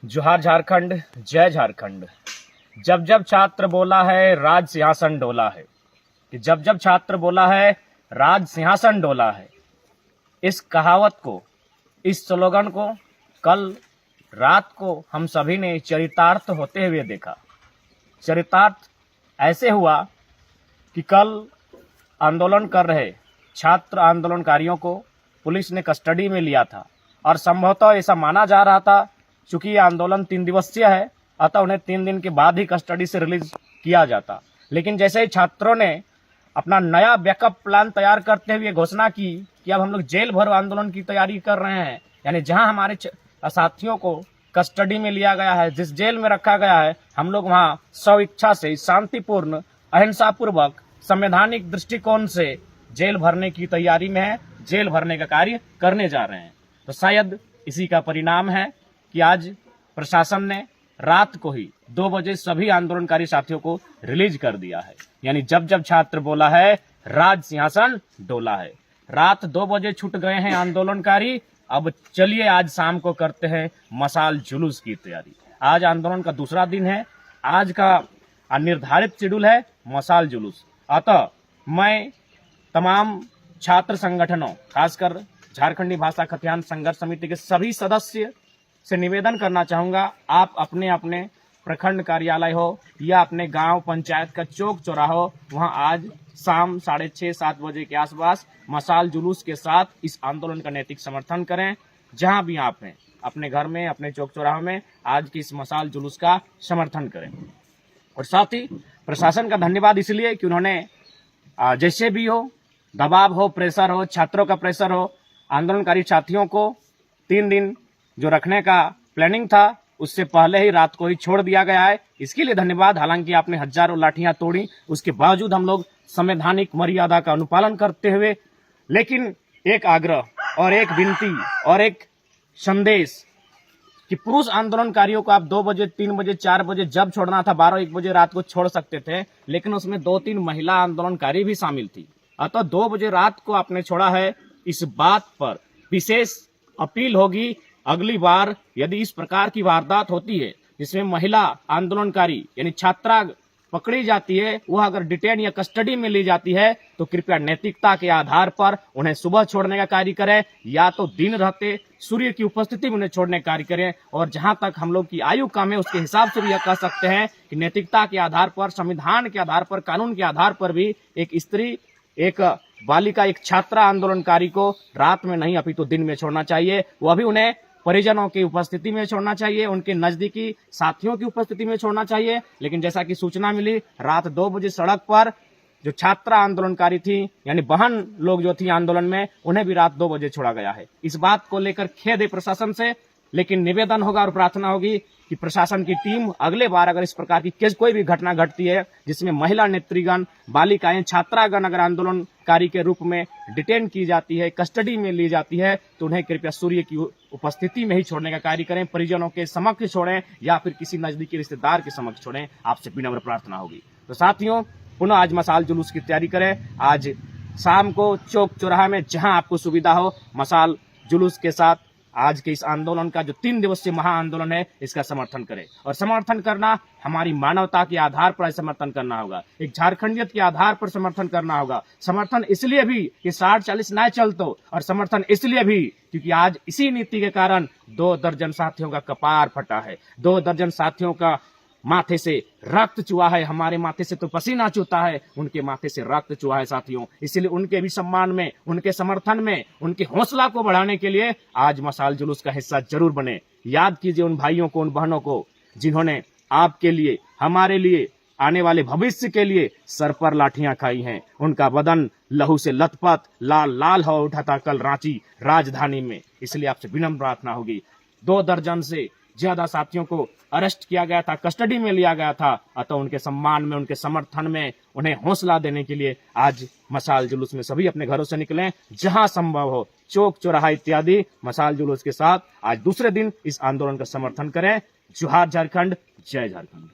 जोहार झारखंड, जय झारखंड। जब जब छात्र बोला है राज सिंहासन डोला है, कि जब जब छात्र बोला है राज सिंहासन डोला है। इस कहावत को, इस स्लोगन को कल रात को हम सभी ने चरितार्थ होते हुए देखा। चरितार्थ ऐसे हुआ कि कल आंदोलन कर रहे छात्र आंदोलनकारियों को पुलिस ने कस्टडी में लिया था और संभवतः ऐसा माना जा रहा था, चूंकि ये आंदोलन 3 दिवसीय है, अतः उन्हें 3 दिन के बाद ही कस्टडी से रिलीज किया जाता। लेकिन जैसे ही छात्रों ने अपना नया बैकअप प्लान तैयार करते हुए घोषणा की कि अब हम लोग जेल भरो आंदोलन की तैयारी कर रहे हैं, यानी जहां हमारे साथियों को कस्टडी में लिया गया है, जिस जेल में रखा गया है, हम लोग वहां स्व इच्छा से शांतिपूर्ण, अहिंसापूर्वक, संवैधानिक दृष्टिकोण से जेल भरने की तैयारी में है, जेल भरने का कार्य करने जा रहे हैं। तो शायद इसी का परिणाम है कि आज प्रशासन ने रात को ही 2 बजे सभी आंदोलनकारी साथियों को रिलीज कर दिया है। यानी जब जब छात्र बोला है राज सिंहासन डोला है। रात 2 बजे छूट गए हैं आंदोलनकारी। अब चलिए आज शाम को करते हैं मशाल जुलूस की तैयारी। आज आंदोलन का दूसरा दिन है। आज का निर्धारित शेड्यूल है मशाल जुलूस। अतः मैं तमाम छात्र संगठनों, खासकर झारखंडी भाषा खतियान संघर्ष समिति के सभी सदस्य से निवेदन करना चाहूंगा, आप अपने अपने प्रखंड कार्यालय हो या अपने गांव पंचायत का चौक चौराहा हो, वहां आज शाम 6:30-7 बजे के आसपास मशाल जुलूस के साथ इस आंदोलन का नैतिक समर्थन करें। जहां भी आप हैं, अपने घर में, अपने चौक चौराहे में आज की इस मशाल जुलूस का समर्थन करें। और साथ ही प्रशासन का धन्यवाद इसलिए कि उन्होंने जैसे भी हो, दबाव हो, प्रेशर हो, छात्रों का प्रेशर हो, आंदोलनकारी साथियों को 3 दिन जो रखने का प्लानिंग था उससे पहले ही रात को ही छोड़ दिया गया है। इसके लिए धन्यवाद। हालांकि आपने हजारों लाठियां तोड़ी, उसके बावजूद हम लोग संवैधानिक मर्यादा का अनुपालन करते हुए, लेकिन एक आग्रह और एक विनती और एक संदेश कि पुरुष आंदोलनकारियों को आप 2 बजे, 3 बजे, 4 बजे जब छोड़ना था, 12-1 बजे रात को छोड़ सकते थे, लेकिन उसमें 2-3 महिला आंदोलनकारी भी शामिल थी। अतः 2 बजे रात को आपने छोड़ा है। इस बात पर विशेष अपील होगी, अगली बार यदि इस प्रकार की वारदात होती है जिसमें महिला आंदोलनकारी यानी छात्रा पकड़ी जाती है, वह अगर डिटेन या कस्टडी में ली जाती है, तो कृपया नैतिकता के आधार पर उन्हें सुबह छोड़ने का कार्य करें, या तो दिन रहते सूर्य की उपस्थिति में उन्हें छोड़ने का कार्य करें। और जहां तक हम लोग की आयु कम है, उसके हिसाब से भी यह कह सकते हैं कि नैतिकता के आधार पर, संविधान के आधार पर, कानून के आधार पर भी एक स्त्री, एक बालिका, एक छात्रा आंदोलनकारी को रात में नहीं अपितु दिन में छोड़ना चाहिए। वह भी उन्हें परिजनों की उपस्थिति में छोड़ना चाहिए, उनके नजदीकी साथियों की उपस्थिति में छोड़ना चाहिए। लेकिन जैसा कि सूचना मिली, रात 2 बजे सड़क पर जो छात्रा आंदोलनकारी थी, यानी बहन लोग जो थी आंदोलन में, उन्हें भी रात 2 बजे छोड़ा गया है। इस बात को लेकर खेद है प्रशासन से, लेकिन निवेदन होगा और प्रार्थना होगी कि प्रशासन की टीम अगले बार अगर इस प्रकार की कोई भी घटना घटती है जिसमें महिला नेतृगण, बालिकाएं, छात्रागण अगर आंदोलनकारी के रूप में डिटेन की जाती है, कस्टडी में ली जाती है, तो उन्हें कृपया सूर्य की उपस्थिति में ही छोड़ने का कार्य करें। परिजनों के समक्ष छोड़ें या फिर किसी नजदीकी रिश्तेदार के समक्ष छोड़ें। आपसे विनम्र प्रार्थना होगी। तो साथियों, पुनः आज मशाल जुलूस की तैयारी करें। आज शाम को चौक चौराहा में जहां आपको सुविधा हो, मशाल जुलूस के साथ आज के इस आंदोलन का जो 3 दिवसीय महा आंदोलन है, इसका समर्थन करें। और समर्थन करना हमारी मानवता के आधार पर समर्थन करना होगा, एक झारखंडियत के आधार पर समर्थन करना होगा। समर्थन इसलिए भी कि 60-40 न चलतो, और समर्थन इसलिए भी क्योंकि आज इसी नीति के कारण 2 दर्जन साथियों का कपार फटा है, 2 दर्जन साथियों का माथे से रक्त चुहा है। हमारे माथे से तो पसीना चूता है, उनके माथे से रक्त चुहा है साथियों। इसलिए उनके भी सम्मान में, उनके समर्थन में, उनके हौसला को बढ़ाने के लिए आज मशाल जुलूस का हिस्सा जरूर बने। याद कीजिए उन भाइयों को, उन बहनों को जिन्होंने आपके लिए, हमारे लिए, आने वाले भविष्य के लिए सर पर लाठियां खाई हैं। उनका बदन लहू से लथपथ, लाल लाल हो उठा था कल रांची राजधानी में। इसलिए आपसे विनम्र प्रार्थना होगी। 2 दर्जन से ज्यादा साथियों को अरेस्ट किया गया था, कस्टडी में लिया गया था। अतः उनके सम्मान में, उनके समर्थन में, उन्हें हौसला देने के लिए आज मशाल जुलूस में सभी अपने घरों से निकलें। जहां संभव हो, चौक चौराहा इत्यादि मशाल जुलूस के साथ आज दूसरे दिन इस आंदोलन का समर्थन करें। जोहार झारखंड, जय झारखंड।